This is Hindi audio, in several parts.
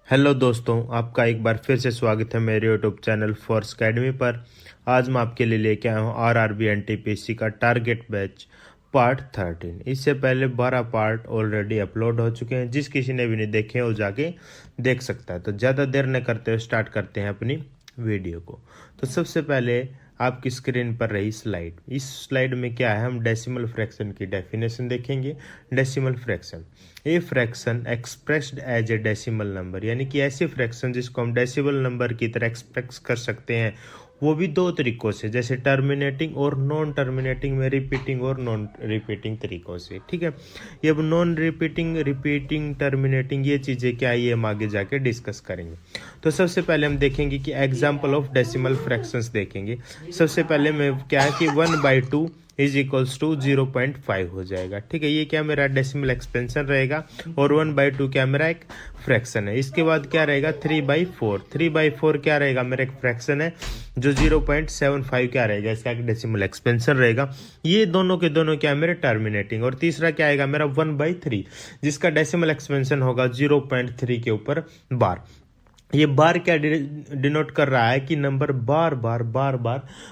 हेलो दोस्तों, आपका एक बार फिर से स्वागत है मेरे यूट्यूब चैनल फोर्स अकेडमी पर। आज मैं आपके लिए लेके आया हूँ आरआरबी एनटीपीसी का टारगेट बैच पार्ट 13। इससे पहले 12 पार्ट ऑलरेडी अपलोड हो चुके हैं। जिस किसी ने भी नहीं देखे वो जाके देख सकता है। तो ज़्यादा देर न करते हुए स्टार्ट करते हैं अपनी वीडियो को। तो सबसे पहले आपकी स्क्रीन पर रही स्लाइड। इस स्लाइड में क्या है, हम डेसिमल फ्रैक्शन की डेफिनेशन देखेंगे। Decimal fraction a fraction expressed as a decimal number, यानी कि ऐसे फ्रैक्शन जिसको हम डेसिमल नंबर की तरह एक्सप्रेस कर सकते हैं, वो भी दो तरीकों से, जैसे टर्मिनेटिंग और नॉन टर्मिनेटिंग में, रिपीटिंग और नॉन रिपीटिंग तरीकों से। ठीक है, ये अब नॉन रिपीटिंग, रिपीटिंग, टर्मिनेटिंग ये चीज़ें क्या है, ये हम आगे जाके डिस्कस करेंगे। तो सबसे पहले हम देखेंगे कि एग्जाम्पल ऑफ डेसिमल फ्रैक्शंस देखेंगे। सबसे पहले में क्या है कि 1/2 इज इक्वल्स टू 0.5 हो जाएगा। ठीक है, ये क्या मेरा डेसिमल एक्सपेंशन रहेगा और 1/2 क्या मेरा एक फ्रैक्शन है। इसके बाद क्या रहेगा 3/4। 3/4 क्या रहेगा, मेरा एक फ्रैक्शन है जो 0.75 क्या रहेगा, इसका एक डेसिमल एक्सपेंशन रहेगा। ये दोनों के दोनों क्या मेरे टर्मिनेटिंग। और तीसरा क्या आएगा मेरा 1/3, जिसका डेसिमल एक्सपेंशन होगा 0.3 के ऊपर बार। ये बार क्या डिनोट कर रहा है कि नंबर बार बार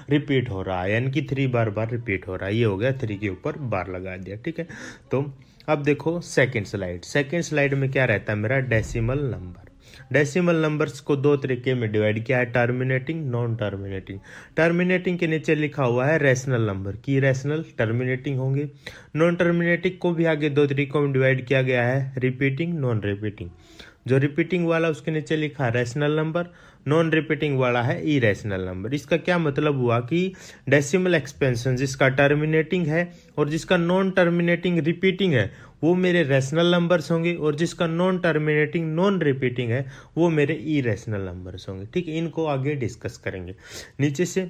रिपीट हो रहा है, यानी कि 3 बार रिपीट हो रहा है। ये हो गया 3 के ऊपर बार लगा दिया। ठीक है, तो अब देखो सेकंड स्लाइड। सेकंड स्लाइड में क्या रहता है मेरा डेसिमल नंबर। डेसिमल नंबर्स को दो तरीके में डिवाइड किया है, टर्मिनेटिंग, नॉन टर्मिनेटिंग। टर्मिनेटिंग के नीचे लिखा हुआ है रेशनल नंबर की, रेशनल टर्मिनेटिंग होंगे। नॉन टर्मिनेटिंग को भी आगे दो तरीकों में डिवाइड किया गया है, रिपीटिंग, नॉन रिपीटिंग। जो रिपीटिंग वाला उसके नीचे लिखा है रैशनल नंबर, नॉन रिपीटिंग वाला है इरेशनल नंबर। इसका क्या मतलब हुआ कि डेसिमल एक्सपेंशन जिसका टर्मिनेटिंग है और जिसका नॉन टर्मिनेटिंग रिपीटिंग है वो मेरे रैशनल नंबर्स होंगे, और जिसका नॉन टर्मिनेटिंग नॉन रिपीटिंग है वो मेरे इरेशनल नंबर्स होंगे। ठीक है, इनको आगे डिस्कस करेंगे। नीचे से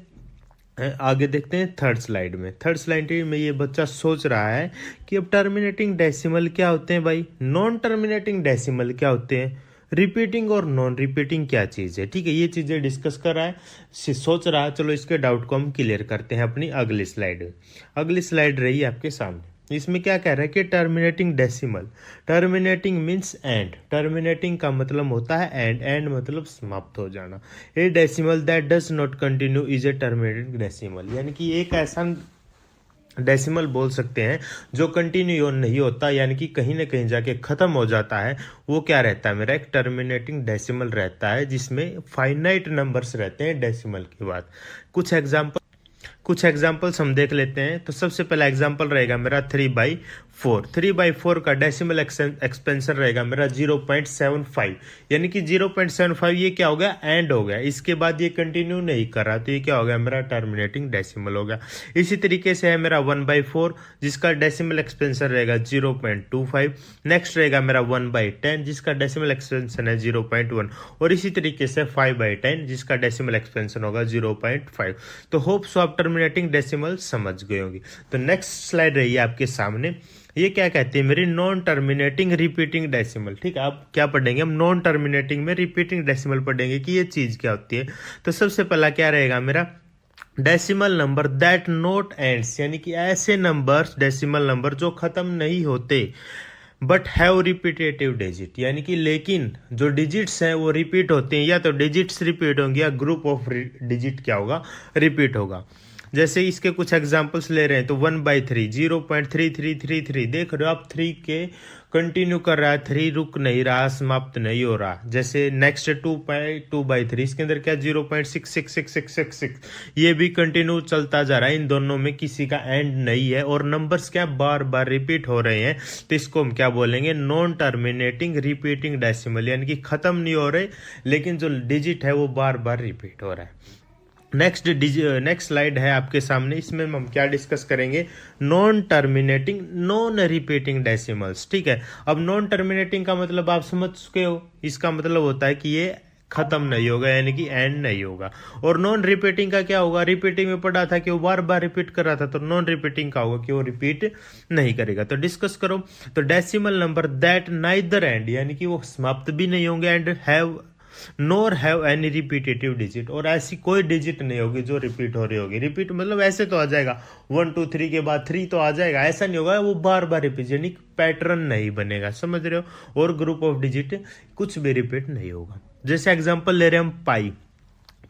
आगे देखते हैं थर्ड स्लाइड में। थर्ड स्लाइड में ये बच्चा सोच रहा है कि अब टर्मिनेटिंग डेसिमल क्या होते हैं भाई, नॉन टर्मिनेटिंग डेसिमल क्या होते हैं, रिपीटिंग और नॉन रिपीटिंग क्या चीज़ है। ठीक है, ये चीज़ें डिस्कस कर रहा है, सोच रहा है। चलो इसके डाउट को हम क्लियर करते हैं अपनी अगली स्लाइड में। अगली स्लाइड रही आपके सामने। इसमें क्या कह रहा है कि terminating decimal. Terminating means and. Terminating का मतलब होता है एंड, एंड मतलब समाप्त हो जाना। ए decimal that does not continue is a terminating decimal, यानी कि एक ऐसा डेसिमल बोल सकते हैं जो कंटिन्यू नहीं होता, यानी कि कहीं ना कहीं जाके खत्म हो जाता है, वो क्या रहता है मेरा एक टर्मिनेटिंग डेसिमल रहता है, जिसमें फाइनाइट नंबर्स रहते हैं डेसिमल के बाद। कुछ एग्जाम्पल्स हम देख लेते हैं। तो सबसे पहला एग्जाम्पल रहेगा मेरा 3/4। 3/4 का डेसिमल एक्सपेंशन रहेगा मेरा 0.75, यानी कि 0.75 ये क्या हो गया, एंड हो गया। इसके बाद ये कंटिन्यू नहीं कर रहा, तो ये क्या हो गया मेरा टर्मिनेटिंग डेसिमल हो गया। इसी तरीके से है मेरा 1/4 जिसका डेसिमल एक्सपेंशन रहेगा 0.25। नेक्स्ट रहेगा मेरा 1/10 जिसका डेसिमल एक्सपेंशन है 0.1, और इसी तरीके से 5/10 जिसका डेसिमल एक्सपेंशन होगा 0.5। तो होप्स आप टर्मिनेटिंग डेसिमल समझ गए होंगे। तो नेक्स्ट स्लाइड रही है आपके सामने। ये क्या कहती है मेरी नॉन टर्मिनेटिंग रिपीटिंग डेसिमल। ठीक है, अब क्या पढ़ेंगे हम, नॉन टर्मिनेटिंग में रिपीटिंग डेसिमल पढ़ेंगे कि ये चीज़ क्या होती है। तो सबसे पहला क्या रहेगा मेरा decimal number that note ends, यानी कि ऐसे नंबर्स, डेसिमल नंबर जो खत्म नहीं होते बट हैव रिपीटेटिव डिजिट, यानी कि लेकिन जो डिजिट्स हैं वो रिपीट होते हैं, या तो डिजिट्स रिपीट होंगे या ग्रुप ऑफ डिजिट क्या होगा, रिपीट होगा। जैसे इसके कुछ एग्जांपल्स ले रहे हैं तो 1/3 0.3333, देख रहे हो आप 3 के कंटिन्यू कर रहा है, 3 रुक नहीं रहा, समाप्त नहीं हो रहा। जैसे नेक्स्ट 2/3, इसके अंदर क्या 0.666666, ये भी कंटिन्यू चलता जा रहा है। इन दोनों में किसी का एंड नहीं है और नंबर्स क्या बार बार रिपीट हो रहे हैं। तो इसको हम क्या बोलेंगे, नॉन टर्मिनेटिंग रिपीटिंग डेसिमल, यानी कि खत्म नहीं हो रहे लेकिन जो डिजिट है वो बार बार रिपीट हो रहा है। नेक्स्ट स्लाइड है आपके सामने। इसमें हम क्या डिस्कस करेंगे, non terminating non repeating decimals. ठीक है, अब नॉन टर्मिनेटिंग का मतलब आप समझ चुके हो, इसका मतलब होता है कि ये खत्म नहीं होगा, यानी कि एंड नहीं होगा। और नॉन रिपीटिंग का क्या होगा, रिपीटिंग में पढ़ा था कि वो बार बार रिपीट कर रहा था, तो नॉन रिपीटिंग का होगा कि वो रिपीट नहीं करेगा। तो डिस्कस करो। तो decimal number that neither and, यानी कि वो समाप्त भी नहीं होंगे and have NOR have any repetitive digit, और ऐसी कोई डिजिट नहीं होगी जो रिपीट हो रही होगी। रिपीट मतलब ऐसे तो आ जाएगा 1 2 3 के बाद 3 तो आ जाएगा, ऐसा नहीं होगा वो बार बार रिपीट, यानी पैटर्न नहीं बनेगा, समझ रहे हो। और ग्रुप ऑफ डिजिट कुछ भी रिपीट नहीं होगा। जैसे एग्जांपल ले रहे हैं हम पाई।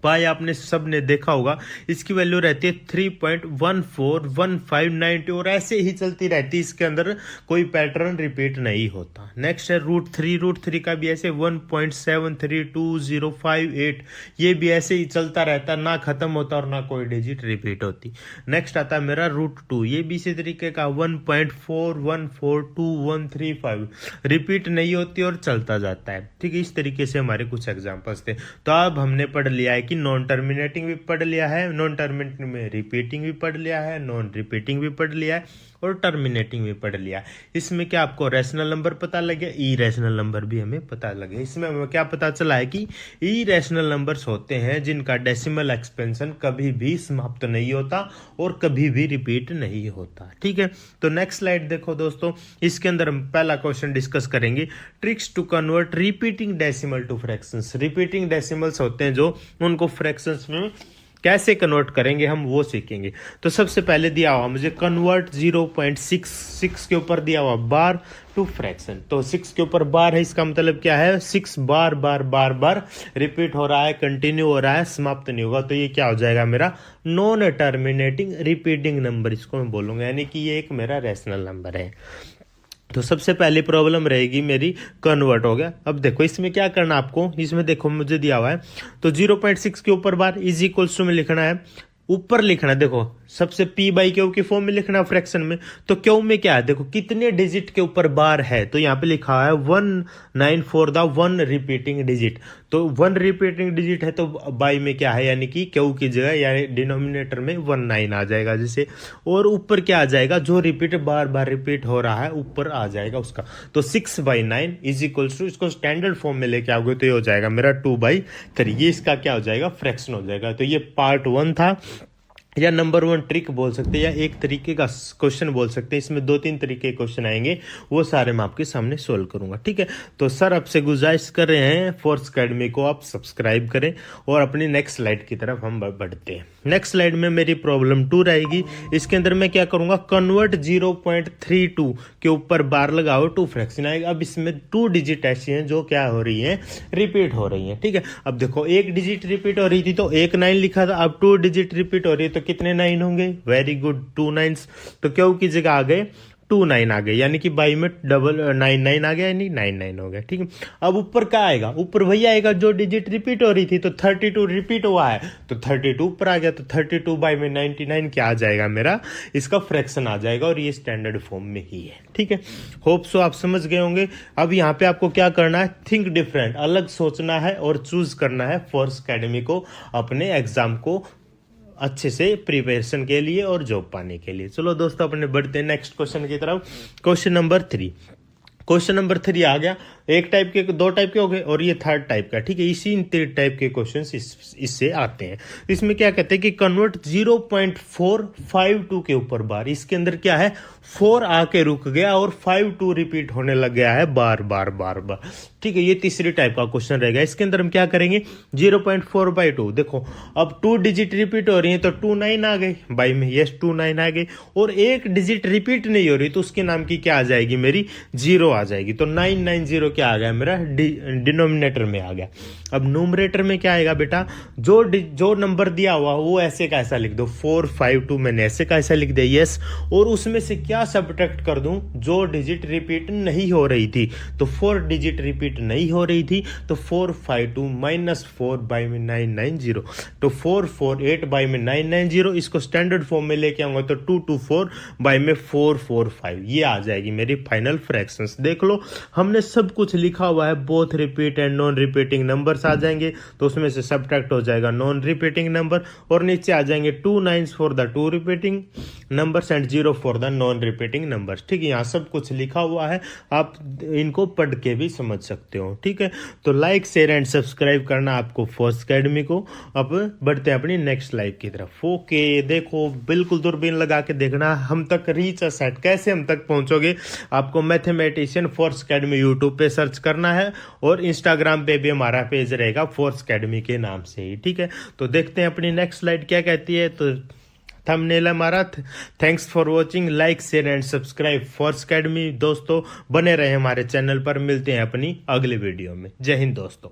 पाई आपने सब ने देखा होगा, इसकी वैल्यू रहती है 3.141590, और ऐसे ही चलती रहती है, इसके अंदर कोई पैटर्न रिपीट नहीं होता। नेक्स्ट है रूट थ्री का भी ऐसे 1.732058, ये भी ऐसे ही चलता रहता, ना खत्म होता और ना कोई डिजिट रिपीट होती। नेक्स्ट आता है मेरा रूट 2, ये भी इसी तरीके का 1.414213 रिपीट नहीं होती और चलता जाता है, ठीक है। इस तरीके से हमारे कुछ एग्जांपल्स थे। तो अब हमने पढ़ लिया है कि नॉन टर्मिनेटिंग भी पढ़ लिया है, नॉन टर्मिनेटिंग में रिपीटिंग भी पढ़ लिया है, नॉन रिपीटिंग भी पढ़ लिया है, और टर्मिनेटिंग भी पढ़ लिया। इसमें क्या आपको रैशनल नंबर पता लगे, ई रैशनल नंबर भी हमें पता लगे। इसमें हमें क्या पता चला है कि ई रैशनल नंबर्स होते हैं जिनका डेसिमल एक्सपेंशन कभी भी समाप्त नहीं होता और कभी भी रिपीट नहीं होता, ठीक है। तो नेक्स्ट स्लाइड देखो दोस्तों, इसके अंदर हम पहला क्वेश्चन डिस्कस करेंगे, tricks to convert repeating decimal to fractions. Repeating decimals होते हैं जो, उनको फ्रैक्शंस में कैसे कन्वर्ट करेंगे हम वो सीखेंगे। तो सबसे पहले दिया हुआ मुझे कन्वर्ट 0.66 के ऊपर दिया हुआ बार टू फ्रैक्शन। तो 6 के ऊपर बार है, इसका मतलब क्या है 6 बार बार बार बार रिपीट हो रहा है, कंटिन्यू हो रहा है, समाप्त नहीं होगा। तो ये क्या हो जाएगा मेरा नॉन टर्मिनेटिंग रिपीटिंग नंबर, इसको मैं बोलूंगा, यानी कि ये एक मेरा रैशनल नंबर है। तो सबसे पहली प्रॉब्लम रहेगी मेरी कन्वर्ट हो गया। अब देखो इसमें क्या करना आपको, इसमें देखो मुझे दिया हुआ है तो 0.6 के ऊपर बार इज इक्वल्स टू में लिखना है, ऊपर लिखना है, देखो सबसे p बाई क्यू की फॉर्म में लिखना फ्रैक्शन में। तो क्यू में क्या है, देखो कितने डिजिट के ऊपर बार है, तो यहाँ पे लिखा है 19 फॉर द 1 रिपीटिंग डिजिट। तो 1 रिपीटिंग डिजिट है तो बाई में क्या है, यानी कि क्यू की जगह यानी डिनोमिनेटर में 19 आ जाएगा जैसे, और ऊपर क्या आ जाएगा, जो रिपीट बार बार रिपीट हो रहा है ऊपर आ जाएगा उसका। तो 6/9 इज इक्वल्स टू, इसको स्टैंडर्ड फॉर्म में लेके आओगे तो ये हो जाएगा मेरा 2/3, ये इसका क्या हो जाएगा फ्रैक्शन हो जाएगा। तो ये पार्ट 1 था, या नंबर 1 ट्रिक बोल सकते हैं, या एक तरीके का क्वेश्चन बोल सकते हैं। इसमें 2-3 तरीके के क्वेश्चन आएंगे, वो सारे मैं आपके सामने सोल्व करूंगा, ठीक है। तो सर आपसे गुजारिश कर रहे हैं फोर्स अकेडमी को आप सब्सक्राइब करें, और अपनी नेक्स्ट स्लाइड की तरफ हम बढ़ते हैं। नेक्स्ट स्लाइड में मेरी प्रॉब्लम 2 रहेगी। इसके अंदर मैं क्या करूंगा, कन्वर्ट 0.32 के ऊपर बार लगाओ टू फ्रैक्शन आएगा। अब इसमें 2 डिजिट ऐसी हैं जो क्या हो रही हैं, रिपीट हो रही हैं, ठीक है। अब देखो 1 डिजिट रिपीट हो रही थी तो 1 9 लिखा था, अब 2 डिजिट रिपीट हो रही है तो कितने 9 होंगे, वेरी गुड 2 9s। तो क्यू की जगह आ गए 2 9 आ गए, यानी कि बाई में डबल 9 9 आ गया, यानी 9 9 हो गया, ठीक है। अब ऊपर क्या आएगा, ऊपर वही आएगा जो डिजिट रिपीट हो रही थी। तो 32 रिपीट हुआ है तो 32 ऊपर आ गया, तो 32 बाई में 99 क्या आ जाएगा मेरा, इसका फ्रैक्शन आ जाएगा, और ये स्टैंडर्ड फॉर्म में ही है, ठीक है। होप सो आप समझ गए होंगे। अब यहाँ पे आपको क्या करना है, थिंक डिफरेंट, अलग सोचना है और चूज करना है फोर्स अकेडमी को अपने एग्जाम को अच्छे से प्रिपरेशन के लिए और जॉब पाने के लिए। चलो दोस्तों अपने बढ़ते हैं नेक्स्ट क्वेश्चन की तरफ। क्वेश्चन नंबर 3, क्वेश्चन नंबर 3 आ गया। एक टाइप के, 2 टाइप के हो गए, और ये 3rd टाइप का, ठीक है। इसी 3 टाइप के क्वेश्चंस इससे आते हैं। इसमें क्या कहते हैं कि कन्वर्ट 0.452 के ऊपर बार, इसके अंदर क्या है 4 आके रुक गया और 52 रिपीट होने लग गया है बार बार बार बार, ठीक है। ये तीसरी टाइप का क्वेश्चन रहेगा। इसके अंदर हम क्या करेंगे, 0.4/2, देखो अब 2 डिजिट रिपीट हो रही है तो 2 9 आ गए बाई में, यस 2 9 आ गए, और एक डिजिट रिपीट नहीं हो रही तो उसके नाम की क्या आ जाएगी मेरी 0 आ जाएगी। तो 990 क्या आ गया मेरा डिनोमिनेटर में आ गया। अब न्यूमरेटर में क्या आएगा बेटा, जो नंबर दिया हुआ वो ऐसे का ऐसा लिख दो, 452 मैंने ऐसे का ऐसा लिख दिया, यस। और उसमें से क्या सब्ट्रैक्ट कर दूं, जो डिजिट रिपीट नहीं हो रही थी। तो 4 डिजिट रिपीट नहीं हो रही थी तो 452 माइनस 4 बाई में 990, तो 448 बाई में 990, इसको स्टैंडर्ड फॉर्म में लेके आऊंगा तो 224 बाई में 445, ये आ जाएगी मेरी फाइनल फ्रैक्शंस। देख लो हमने सब कुछ लिखा हुआ है, both repeat and non repeating numbers आ जाएंगे, तो उसमें से सब्ट्रैक्ट हो जाएगा नॉन रिपीटिंग नंबर, और नीचे आ जाएंगे 2 9s for the 2 repeating numbers and 0 for the non repeating numbers, ठीक है। यहाँ सब कुछ लिखा हुआ है, आप इनको पढ़ के भी समझ सकते हो, ठीक है। तो लाइक शेयर एंड सब्सक्राइब करना आपको फोर्स अकेडमी को। अब बढ़ते हैं अपनी नेक्स्ट लाइव की तरफ। ओके देखो बिल्कुल दूरबीन लगा के देखना, हम तक रीच अ सेट, कैसे हम तक पहुंचोगे, आपको मैथमेटिशियन फोर्स अकेडमी यूट्यूब पे सर्च करना है, और इंस्टाग्राम पे भी हमारा पेज रहेगा फोर्स अकेडमी के नाम से ही। ठीक है, तो देखते हैं अपनी नेक्स्ट स्लाइड क्या कहती है। तो थंबनेल हमारा thanks for watching, like share and subscribe force academy. दोस्तों बने रहे हमारे चैनल पर, मिलते हैं अपनी अगली वीडियो में। जय हिंद दोस्तों।